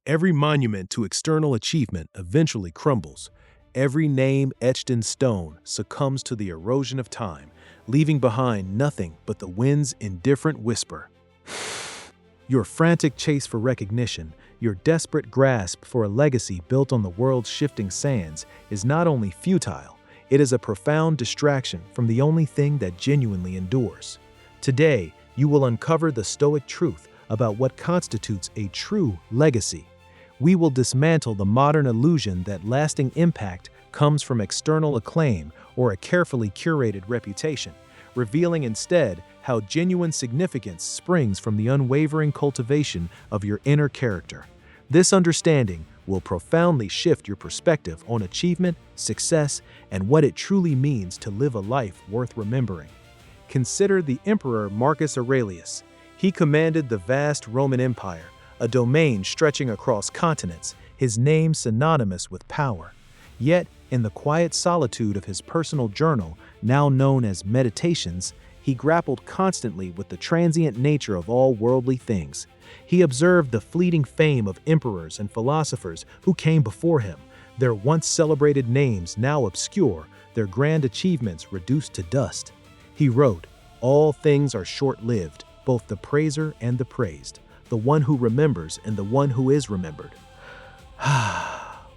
Every monument to external achievement eventually crumbles. Every name etched in stone succumbs to the erosion of time, leaving behind nothing but the wind's indifferent whisper. Your frantic chase for recognition, your desperate grasp for a legacy built on the world's shifting sands, is not only futile, it is a profound distraction from the only thing that genuinely endures. Today, you will uncover the Stoic truth about what constitutes a true legacy. We will dismantle the modern illusion that lasting impact comes from external acclaim or a carefully curated reputation, revealing instead how genuine significance springs from the unwavering cultivation of your inner character. This understanding will profoundly shift your perspective on achievement, success, and what it truly means to live a life worth remembering. Consider the Emperor Marcus Aurelius. He commanded the vast Roman Empire, a domain stretching across continents, his name synonymous with power. Yet, in the quiet solitude of his personal journal, now known as Meditations, he grappled constantly with the transient nature of all worldly things. He observed the fleeting fame of emperors and philosophers who came before him, their once celebrated names now obscure, their grand achievements reduced to dust. He wrote, "All things are short-lived, both the praiser and the praised, the one who remembers and the one who is remembered."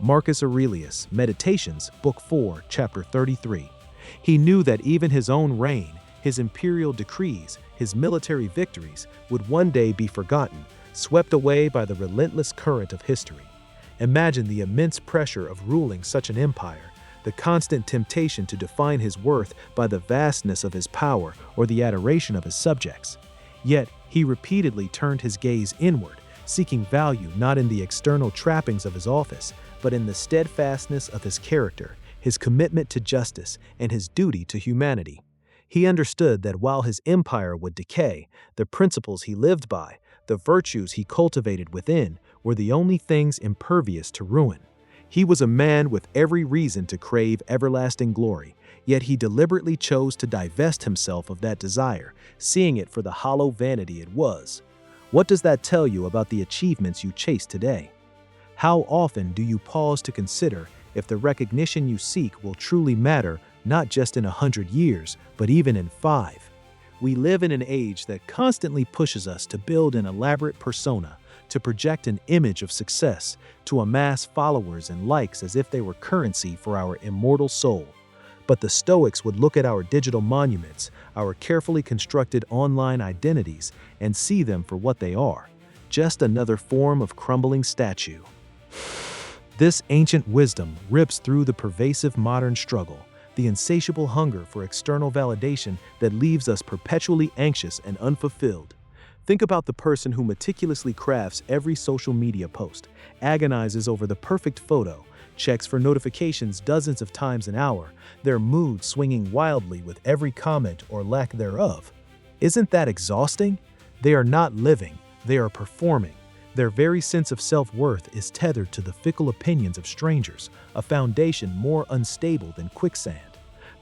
Marcus Aurelius, Meditations, Book 4, Chapter 33. He knew that even his own reign, his imperial decrees, his military victories would one day be forgotten, swept away by the relentless current of history. Imagine the immense pressure of ruling such an empire, the constant temptation to define his worth by the vastness of his power or the adoration of his subjects. Yet, he repeatedly turned his gaze inward, seeking value not in the external trappings of his office, but in the steadfastness of his character, his commitment to justice, and his duty to humanity. He understood that while his empire would decay, the principles he lived by, the virtues he cultivated within, were the only things impervious to ruin. He was a man with every reason to crave everlasting glory, yet he deliberately chose to divest himself of that desire, seeing it for the hollow vanity it was. What does that tell you about the achievements you chase today? How often do you pause to consider if the recognition you seek will truly matter not just in 100 years, but even in 5? We live in an age that constantly pushes us to build an elaborate persona, to project an image of success, to amass followers and likes as if they were currency for our immortal soul. But the Stoics would look at our digital monuments, our carefully constructed online identities, and see them for what they are, just another form of crumbling statue. This ancient wisdom rips through the pervasive modern struggle, the insatiable hunger for external validation that leaves us perpetually anxious and unfulfilled. Think about the person who meticulously crafts every social media post, agonizes over the perfect photo, checks for notifications dozens of times an hour, their mood swinging wildly with every comment or lack thereof. Isn't that exhausting? They are not living, they are performing. Their very sense of self-worth is tethered to the fickle opinions of strangers, a foundation more unstable than quicksand.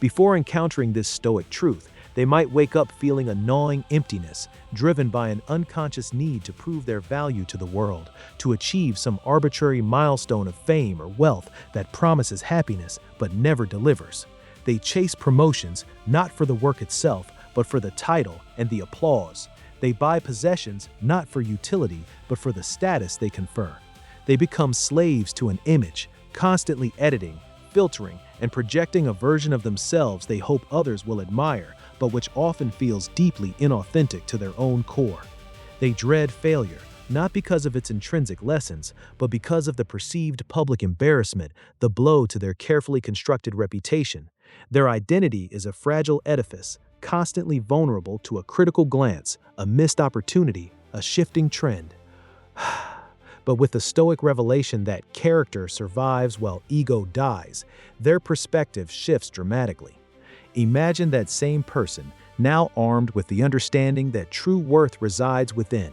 Before encountering this Stoic truth, they might wake up feeling a gnawing emptiness, driven by an unconscious need to prove their value to the world, to achieve some arbitrary milestone of fame or wealth that promises happiness but never delivers. They chase promotions not for the work itself, but for the title and the applause. They buy possessions not for utility, but for the status they confer. They become slaves to an image, constantly editing, filtering, and projecting a version of themselves they hope others will admire, but which often feels deeply inauthentic to their own core. They dread failure, not because of its intrinsic lessons, but because of the perceived public embarrassment, the blow to their carefully constructed reputation. Their identity is a fragile edifice, constantly vulnerable to a critical glance, a missed opportunity, a shifting trend. But with the Stoic revelation that character survives while ego dies, their perspective shifts dramatically. Imagine that same person, now armed with the understanding that true worth resides within.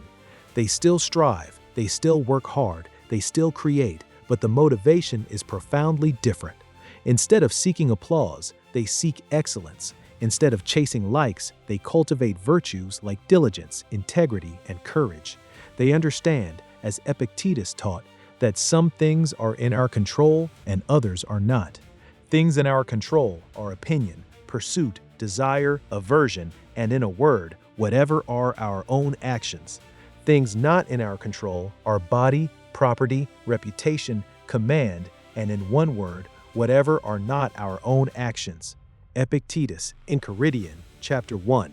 They still strive, they still work hard, they still create, but the motivation is profoundly different. Instead of seeking applause, they seek excellence. Instead of chasing likes, they cultivate virtues like diligence, integrity, and courage. They understand, as Epictetus taught, that some things are in our control and others are not. Things in our control are opinion, pursuit, desire, aversion, and in a word, whatever are our own actions. Things not in our control are body, property, reputation, command, and in one word, whatever are not our own actions. Epictetus, Enchiridion, Chapter 1.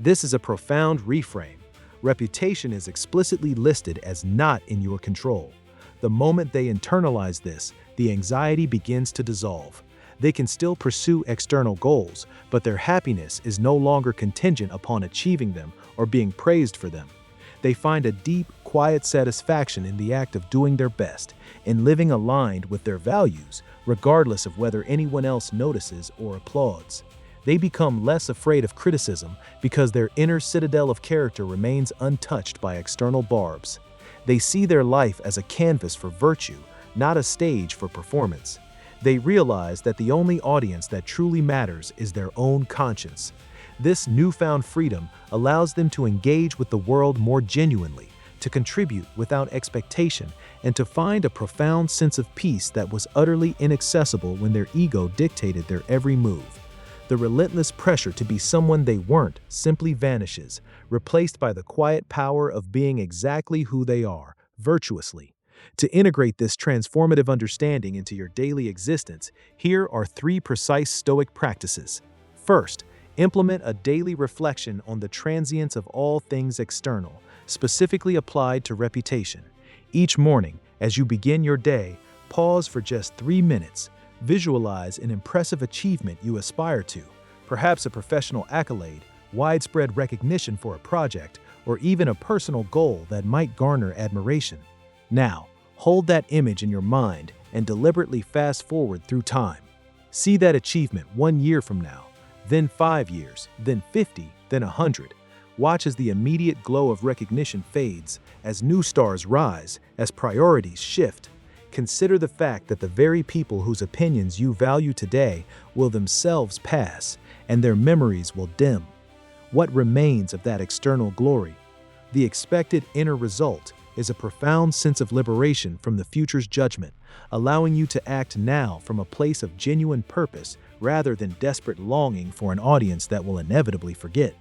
This is a profound reframe. Reputation is explicitly listed as not in your control. The moment they internalize this, the anxiety begins to dissolve. They can still pursue external goals, but their happiness is no longer contingent upon achieving them or being praised for them. They find a deep, quiet satisfaction in the act of doing their best, in living aligned with their values, regardless of whether anyone else notices or applauds. They become less afraid of criticism because their inner citadel of character remains untouched by external barbs. They see their life as a canvas for virtue, not a stage for performance. They realize that the only audience that truly matters is their own conscience. This newfound freedom allows them to engage with the world more genuinely, to contribute without expectation, and to find a profound sense of peace that was utterly inaccessible when their ego dictated their every move. The relentless pressure to be someone they weren't simply vanishes, replaced by the quiet power of being exactly who they are, virtuously. To integrate this transformative understanding into your daily existence, here are 3 precise Stoic practices. First, implement a daily reflection on the transience of all things external, specifically applied to reputation. Each morning, as you begin your day, pause for just 3 minutes. Visualize an impressive achievement you aspire to, perhaps a professional accolade, widespread recognition for a project, or even a personal goal that might garner admiration. Now, hold that image in your mind and deliberately fast forward through time. See that achievement 1 year from now, then 5 years, then 50, then 100. Watch as the immediate glow of recognition fades, as new stars rise, as priorities shift. Consider the fact that the very people whose opinions you value today will themselves pass, and their memories will dim. What remains of that external glory? The expected inner result is a profound sense of liberation from the future's judgment, allowing you to act now from a place of genuine purpose rather than desperate longing for an audience that will inevitably forget.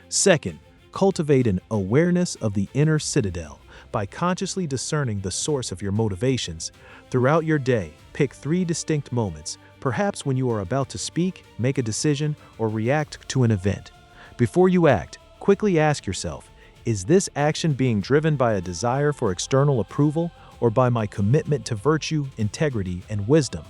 Second, cultivate an awareness of the inner citadel by consciously discerning the source of your motivations. Throughout your day, pick 3 distinct moments, perhaps when you are about to speak, make a decision, or react to an event. Before you act, quickly ask yourself, is this action being driven by a desire for external approval or by my commitment to virtue, integrity, and wisdom?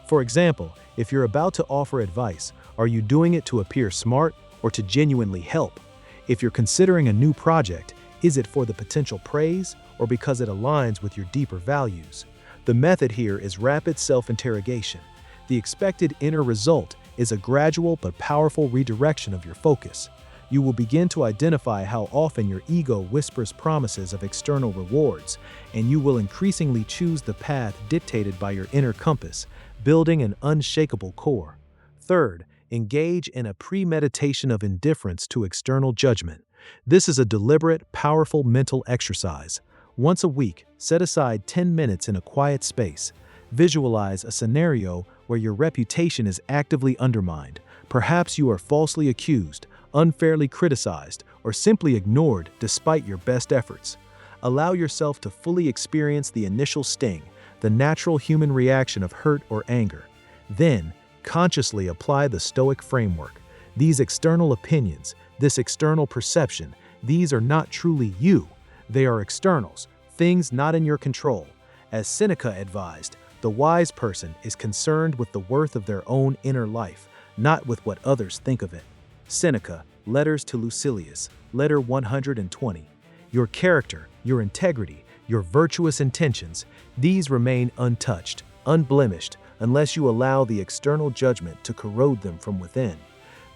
For example, if you're about to offer advice, are you doing it to appear smart or to genuinely help? If you're considering a new project, is it for the potential praise or because it aligns with your deeper values? The method here is rapid self-interrogation. The expected inner result is a gradual but powerful redirection of your focus. You will begin to identify how often your ego whispers promises of external rewards, and you will increasingly choose the path dictated by your inner compass, building an unshakable core. Third, engage in a premeditation of indifference to external judgment. This is a deliberate, powerful mental exercise. Once a week, set aside 10 minutes in a quiet space. Visualize a scenario where your reputation is actively undermined. Perhaps you are falsely accused, unfairly criticized, or simply ignored despite your best efforts. Allow yourself to fully experience the initial sting, the natural human reaction of hurt or anger. Then, consciously apply the Stoic framework. These external opinions, this external perception, these are not truly you. They are externals, things not in your control. As Seneca advised, the wise person is concerned with the worth of their own inner life, not with what others think of it. Seneca, Letters to Lucilius, Letter 120. Your character, your integrity, your virtuous intentions, these remain untouched, unblemished, unless you allow the external judgment to corrode them from within.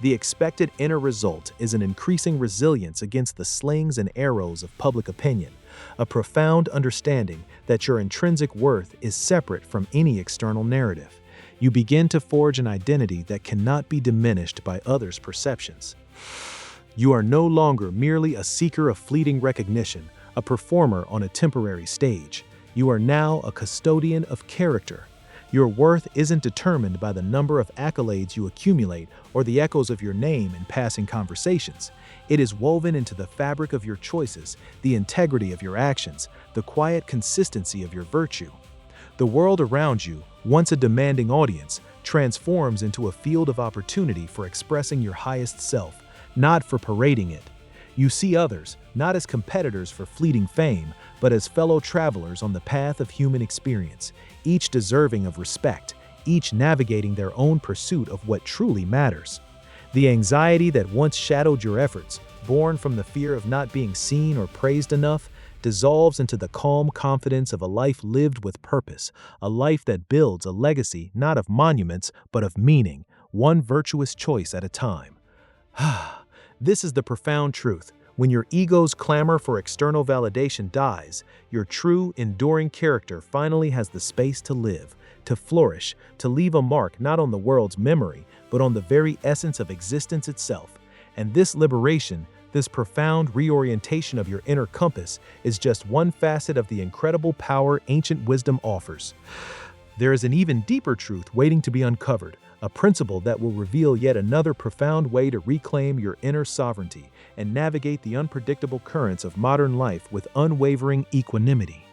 The expected inner result is an increasing resilience against the slings and arrows of public opinion, a profound understanding that your intrinsic worth is separate from any external narrative. You begin to forge an identity that cannot be diminished by others' perceptions. You are no longer merely a seeker of fleeting recognition, a performer on a temporary stage. You are now a custodian of character. Your worth isn't determined by the number of accolades you accumulate or the echoes of your name in passing conversations. It is woven into the fabric of your choices, the integrity of your actions, the quiet consistency of your virtue. The world around you, once a demanding audience, transforms into a field of opportunity for expressing your highest self, not for parading it. You see others, not as competitors for fleeting fame, but as fellow travelers on the path of human experience, each deserving of respect, each navigating their own pursuit of what truly matters. The anxiety that once shadowed your efforts, born from the fear of not being seen or praised enough, dissolves into the calm confidence of a life lived with purpose, a life that builds a legacy not of monuments but of meaning, one virtuous choice at a time. This is the profound truth. When your ego's clamor for external validation dies, your true, enduring character finally has the space to live, to flourish, to leave a mark not on the world's memory, but on the very essence of existence itself. And this liberation, this profound reorientation of your inner compass, is just one facet of the incredible power ancient wisdom offers. There is an even deeper truth waiting to be uncovered, a principle that will reveal yet another profound way to reclaim your inner sovereignty and navigate the unpredictable currents of modern life with unwavering equanimity.